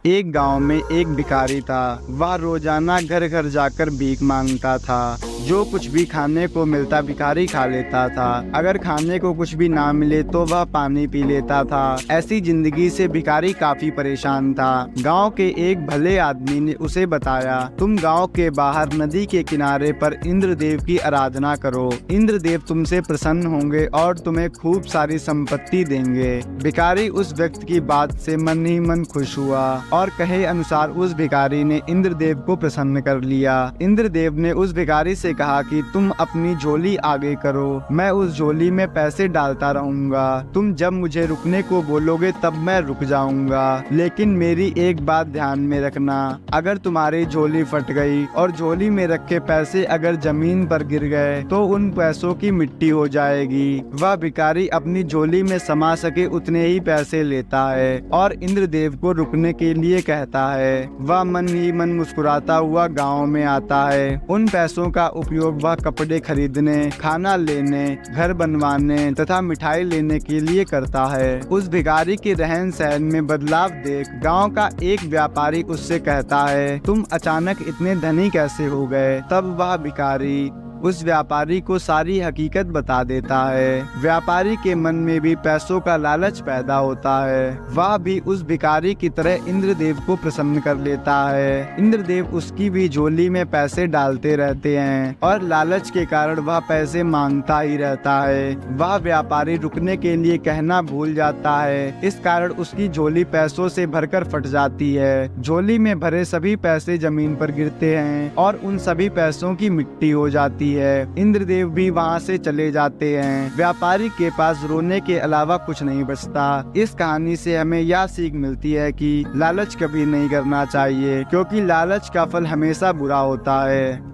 एक गांव में एक भिखारी था। वह रोजाना घर घर जाकर भीख मांगता था। जो कुछ भी खाने को मिलता भिखारी खा लेता था। अगर खाने को कुछ भी ना मिले तो वह पानी पी लेता था। ऐसी जिंदगी से भिखारी काफी परेशान था। गांव के एक भले आदमी ने उसे बताया, तुम गांव के बाहर नदी के किनारे पर इंद्रदेव की आराधना करो। इंद्रदेव तुमसे प्रसन्न होंगे और तुम्हें खूब सारी संपत्ति देंगे। भिखारी उस व्यक्ति की बात से मन ही मन खुश हुआ और कहे अनुसार उस भिखारी ने इंद्रदेव को प्रसन्न कर लिया। इंद्रदेव ने उस भिखारी से कहा कि तुम अपनी झोली आगे करो, मैं उस झोली में पैसे डालता रहूंगा। तुम जब मुझे रुकने को बोलोगे तब मैं रुक जाऊंगा, लेकिन मेरी एक बात ध्यान में रखना, अगर तुम्हारी झोली फट गई और झोली में रखे पैसे अगर जमीन पर गिर गए तो उन पैसों की मिट्टी हो जाएगी। वह भिखारी अपनी झोली में समा सके उतने ही पैसे लेता है और इंद्रदेव को रुकने के लिए कहता है। वह मन ही मन मुस्कुराता हुआ गाँव में आता है। उन पैसों का उपयोग वह कपड़े खरीदने, खाना लेने, घर बनवाने तथा मिठाई लेने के लिए करता है। उस भिखारी के रहन सहन में बदलाव देख गांव का एक व्यापारी उससे कहता है, तुम अचानक इतने धनी कैसे हो गए? तब वह भिखारी उस व्यापारी को सारी हकीकत बता देता है। व्यापारी के मन में भी पैसों का लालच पैदा होता है। वह भी उस भिखारी की तरह इंद्रदेव को प्रसन्न कर लेता है। इंद्रदेव उसकी भी झोली में पैसे डालते रहते हैं और लालच के कारण वह पैसे मांगता ही रहता है। वह व्यापारी रुकने के लिए कहना भूल जाता है। इस कारण उसकी झोली पैसों से भरकर फट जाती है। झोली में भरे सभी पैसे जमीन पर गिरते हैं और उन सभी पैसों की मिट्टी हो जाती है। इंद्रदेव भी वहां से चले जाते हैं। व्यापारी के पास रोने के अलावा कुछ नहीं बचता। इस कहानी से हमें यह सीख मिलती है कि लालच कभी नहीं करना चाहिए, क्योंकि लालच का फल हमेशा बुरा होता है।